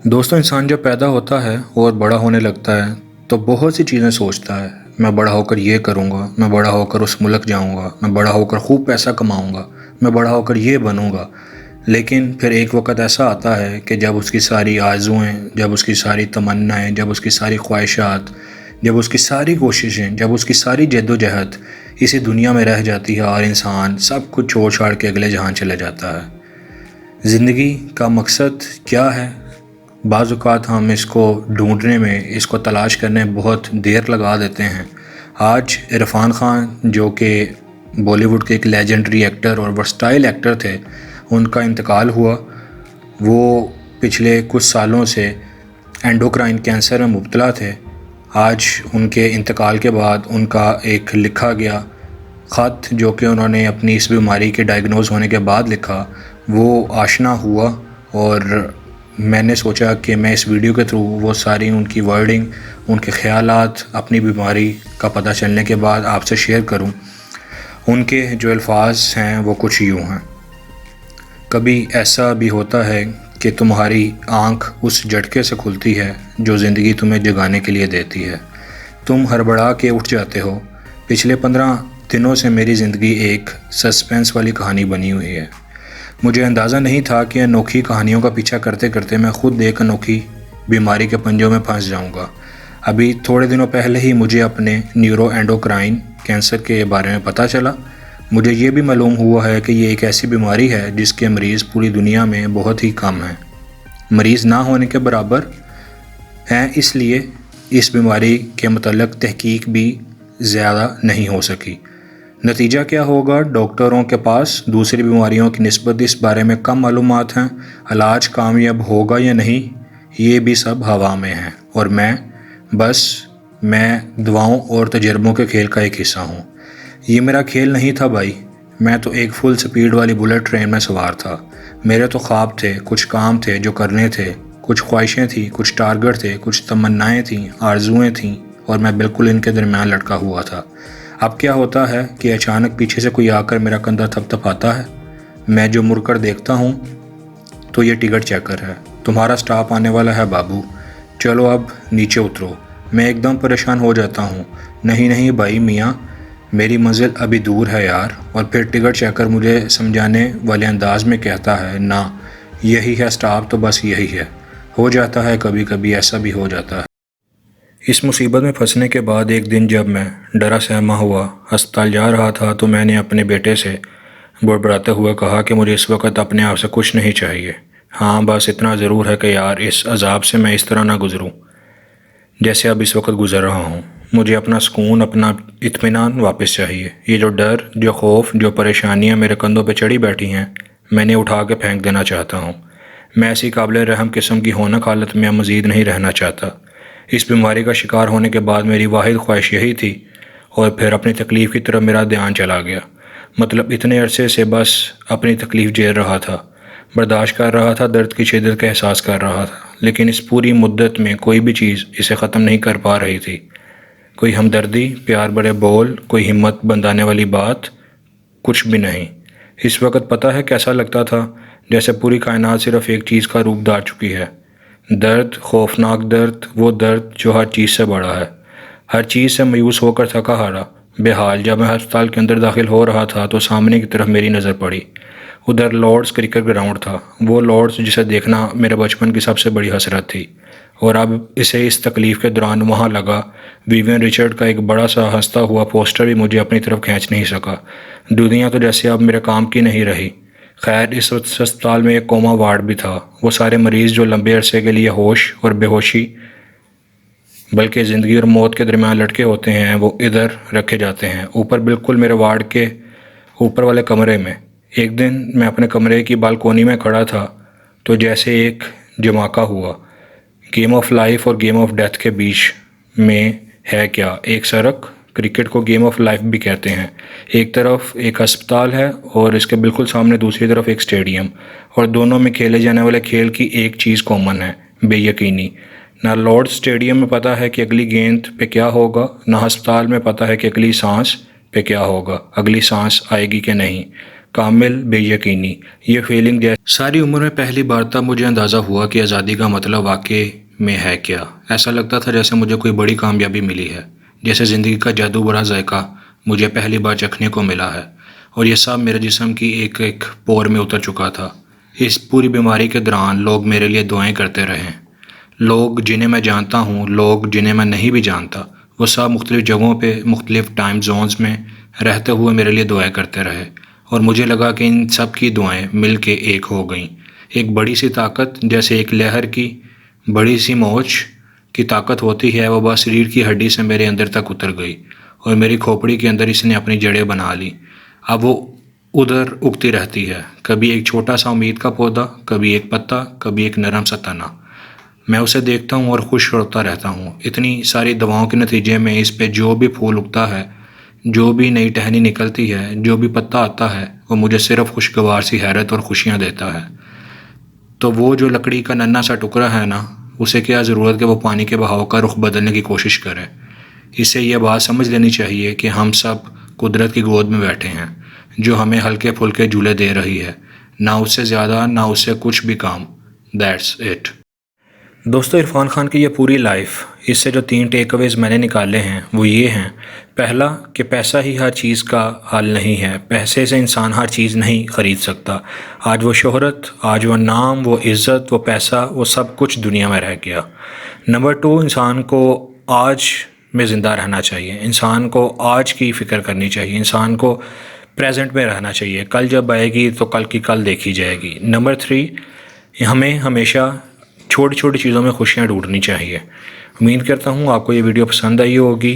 دوستوں، انسان جب پیدا ہوتا ہے اور بڑا ہونے لگتا ہے تو بہت سی چیزیں سوچتا ہے۔ میں بڑا ہو کر یہ کروں گا، میں بڑا ہو کر اس ملک جاؤں گا، میں بڑا ہو کر خوب پیسہ کماؤں گا، میں بڑا ہو کر یہ بنوں گا۔ لیکن پھر ایک وقت ایسا آتا ہے کہ جب اس کی ساری آرزوئیں، جب اس کی ساری تمنائیں، جب اس کی ساری خواہشات، جب اس کی ساری کوششیں، جب اس کی ساری جد و جہد اسی دنیا میں رہ جاتی ہے اور انسان سب کچھ چھوڑ چھاڑ کے اگلے جہان چلے جاتا ہے۔ زندگی کا مقصد کیا ہے؟ بعض اوقات ہم اس کو ڈھونڈنے میں، اس کو تلاش کرنے میں بہت دیر لگا دیتے ہیں۔ آج عرفان خان، جو کہ بالی ووڈ کے ایک لیجنڈری ایکٹر اور ورسٹائل ایکٹر تھے، ان کا انتقال ہوا۔ وہ پچھلے کچھ سالوں سے اینڈوکرائن کینسر میں مبتلا تھے۔ آج ان کے انتقال کے بعد ان کا ایک لکھا گیا خط، جو کہ انہوں نے اپنی اس بیماری کے ڈائگنوز ہونے کے بعد لکھا، وہ آشنا ہوا، اور میں نے سوچا کہ میں اس ویڈیو کے تھرو وہ ساری ان کی ورڈنگ، ان کے خیالات اپنی بیماری کا پتہ چلنے کے بعد آپ سے شیئر کروں۔ ان کے جو الفاظ ہیں وہ کچھ یوں ہیں: کبھی ایسا بھی ہوتا ہے کہ تمہاری آنکھ اس جھٹکے سے کھلتی ہے جو زندگی تمہیں جگانے کے لیے دیتی ہے۔ تم ہڑبڑا کے اٹھ جاتے ہو۔ پچھلے 15 دنوں سے میری زندگی ایک سسپینس والی کہانی بنی ہوئی ہے۔ مجھے اندازہ نہیں تھا کہ انوکھی کہانیوں کا پیچھا کرتے کرتے میں خود ایک انوکھی بیماری کے پنجوں میں پھنس جاؤں گا۔ ابھی تھوڑے دنوں پہلے ہی مجھے اپنے نیورو اینڈوکرائن کینسر کے بارے میں پتہ چلا۔ مجھے یہ بھی معلوم ہوا ہے کہ یہ ایک ایسی بیماری ہے جس کے مریض پوری دنیا میں بہت ہی کم ہیں، مریض نہ ہونے کے برابر ہیں۔ اس لیے اس بیماری کے متعلق تحقیق بھی زیادہ نہیں ہو سکی۔ نتیجہ کیا ہوگا؟ ڈاکٹروں کے پاس دوسری بیماریوں کی نسبت اس بارے میں کم معلومات ہیں۔ علاج کامیاب ہوگا یا نہیں، یہ بھی سب ہوا میں ہیں، اور میں دعاؤں اور تجربوں کے کھیل کا ایک حصہ ہوں۔ یہ میرا کھیل نہیں تھا بھائی، میں تو ایک فل سپیڈ والی بلٹ ٹرین میں سوار تھا۔ میرے تو خواب تھے، کچھ کام تھے جو کرنے تھے، کچھ خواہشیں تھیں، کچھ ٹارگٹ تھے، کچھ تمنائیں تھیں، آرزوئیں تھیں، اور میں بالکل ان کے درمیان لٹکا ہوا تھا۔ اب کیا ہوتا ہے کہ اچانک پیچھے سے کوئی آ کر میرا کندھا تھپ تھپاتا ہے۔ میں جو مڑ کر دیکھتا ہوں تو یہ ٹکٹ چیکر ہے: تمہارا سٹاپ آنے والا ہے بابو، چلو اب نیچے اترو۔ میں ایک دم پریشان ہو جاتا ہوں: نہیں بھائی میاں، میری منزل ابھی دور ہے یار۔ اور پھر ٹکٹ چیکر مجھے سمجھانے والے انداز میں کہتا ہے: نہ، یہی ہے سٹاپ، تو بس یہی ہے۔ ہو جاتا ہے، کبھی کبھی ایسا بھی ہو جاتا ہے۔ اس مصیبت میں پھنسنے کے بعد ایک دن جب میں ڈرا سہما ہوا ہسپتال جا رہا تھا تو میں نے اپنے بیٹے سے بڑبڑاتے ہوئے کہا کہ مجھے اس وقت اپنے آپ سے کچھ نہیں چاہیے۔ ہاں، بس اتنا ضرور ہے کہ یار اس عذاب سے میں اس طرح نہ گزروں جیسے اب اس وقت گزر رہا ہوں۔ مجھے اپنا سکون، اپنا اطمینان واپس چاہیے۔ یہ جو ڈر، جو خوف، جو پریشانیاں میرے کندھوں پہ چڑھی بیٹھی ہیں، میں نے اٹھا کے پھینک دینا چاہتا ہوں۔ میں ایسی قابل رحم قسم کی ہونک حالت میں مزید نہیں رہنا چاہتا۔ اس بیماری کا شکار ہونے کے بعد میری واحد خواہش یہی تھی، اور پھر اپنی تکلیف کی طرف میرا دھیان چلا گیا۔ مطلب اتنے عرصے سے بس اپنی تکلیف جھیل رہا تھا، برداشت کر رہا تھا، درد کی شدت کا احساس کر رہا تھا، لیکن اس پوری مدت میں کوئی بھی چیز اسے ختم نہیں کر پا رہی تھی۔ کوئی ہمدردی، پیار بھرے بول، کوئی ہمت بندھانے والی بات، کچھ بھی نہیں۔ اس وقت پتہ ہے کیسا لگتا تھا؟ جیسے پوری کائنات صرف ایک چیز کا روپ دھار چکی ہے۔ درد، خوفناک درد، وہ درد جو ہر چیز سے بڑا ہے، ہر چیز سے مایوس ہو کر تھکا ہارا، بے حال۔ جب میں ہسپتال کے اندر داخل ہو رہا تھا تو سامنے کی طرف میری نظر پڑی۔ ادھر لارڈس کرکٹ گراؤنڈ تھا، وہ لارڈس جسے دیکھنا میرے بچپن کی سب سے بڑی حسرت تھی، اور اب اسے اس تکلیف کے دوران وہاں لگا ویوین رچرڈ کا ایک بڑا سا ہنستا ہوا پوسٹر بھی مجھے اپنی طرف کھینچ نہیں سکا۔ دنیا تو جیسے اب میرے کام کی نہیں رہی۔ خیر، اس ہسپتال میں ایک کوما وارڈ بھی تھا۔ وہ سارے مریض جو لمبے عرصے کے لیے ہوش اور بے ہوشی بلکہ زندگی اور موت کے درمیان لٹکے ہوتے ہیں، وہ ادھر رکھے جاتے ہیں، اوپر بالکل میرے وارڈ کے اوپر والے کمرے میں۔ ایک دن میں اپنے کمرے کی بالکونی میں کھڑا تھا تو جیسے ایک جمعہ ہوا۔ گیم آف لائف اور گیم آف ڈیتھ کے بیچ میں ہے کیا؟ ایک سڑک۔ کرکٹ کو گیم آف لائف بھی کہتے ہیں۔ ایک طرف ایک ہسپتال ہے اور اس کے بالکل سامنے دوسری طرف ایک اسٹیڈیم، اور دونوں میں کھیلے جانے والے کھیل کی ایک چیز کامن ہے: بے یقینی۔ نہ لارڈ اسٹیڈیم میں پتہ ہے کہ اگلی گیند پہ کیا ہوگا، نہ ہسپتال میں پتہ ہے کہ اگلی سانس پہ کیا ہوگا، اگلی سانس آئے گی کہ نہیں۔ کامل بے یقینی، یہ فیلنگ ساری عمر میں پہلی بار تب مجھے اندازہ ہوا کہ آزادی کا مطلب واقعی میں ہے کیا۔ ایسا لگتا تھا جیسے مجھے کوئی بڑی کامیابی ملی ہے، جیسے زندگی کا جادو بھرا ذائقہ مجھے پہلی بار چکھنے کو ملا ہے، اور یہ سب میرے جسم کی ایک ایک پور میں اتر چکا تھا۔ اس پوری بیماری کے دوران لوگ میرے لیے دعائیں کرتے رہے، لوگ جنہیں میں جانتا ہوں، لوگ جنہیں میں نہیں بھی جانتا، وہ سب مختلف جگہوں پہ مختلف ٹائم زونز میں رہتے ہوئے میرے لیے دعائیں کرتے رہے، اور مجھے لگا کہ ان سب کی دعائیں مل کے ایک ہو گئیں، ایک بڑی سی طاقت، جیسے ایک لہر کی بڑی سی موج کی طاقت ہوتی ہے، وہ بس ریڑھ کی ہڈی سے میرے اندر تک اتر گئی، اور میری کھوپڑی کے اندر اس نے اپنی جڑیں بنا لی۔ اب وہ ادھر اگتی رہتی ہے، کبھی ایک چھوٹا سا امید کا پودا، کبھی ایک پتا، کبھی ایک نرم سا تنا۔ میں اسے دیکھتا ہوں اور خوش ہوتا رہتا ہوں۔ اتنی ساری دواؤں کے نتیجے میں اس پہ جو بھی پھول اگتا ہے، جو بھی نئی ٹہنی نکلتی ہے، جو بھی پتا آتا ہے، وہ مجھے صرف خوشگوار سی حیرت اور خوشیاں دیتا ہے۔ تو وہ جو لکڑی کا ننھا سا ٹکڑا ہے نا، اسے کیا ضرورت کہ وہ پانی کے بہاؤ کا رخ بدلنے کی کوشش کرے۔ اسے یہ بات سمجھ لینی چاہیے کہ ہم سب قدرت کی گود میں بیٹھے ہیں، جو ہمیں ہلکے پھلکے جھولے دے رہی ہے، نہ اس سے زیادہ نہ اس سے کچھ بھی کام۔ That's it. دوستو، عرفان خان کی یہ پوری لائف، اس سے جو 3 ٹیک اویز میں نے نکالے ہیں وہ یہ ہیں۔ پہلا کہ پیسہ ہی ہر چیز کا حل نہیں ہے، پیسے سے انسان ہر چیز نہیں خرید سکتا۔ آج وہ شہرت، آج وہ نام، وہ عزت، وہ پیسہ، وہ سب کچھ دنیا میں رہ گیا۔ نمبر 2، انسان کو آج میں زندہ رہنا چاہیے، انسان کو آج کی فکر کرنی چاہیے، انسان کو پریزنٹ میں رہنا چاہیے۔ کل جب آئے گی تو کل کی کل دیکھی جائے گی۔ نمبر 3، ہمیں ہمیشہ چھوٹی چھوٹی چیزوں میں خوشیاں ڈھونڈنی چاہیے۔ امید کرتا ہوں آپ کو یہ ویڈیو پسند آئی ہوگی۔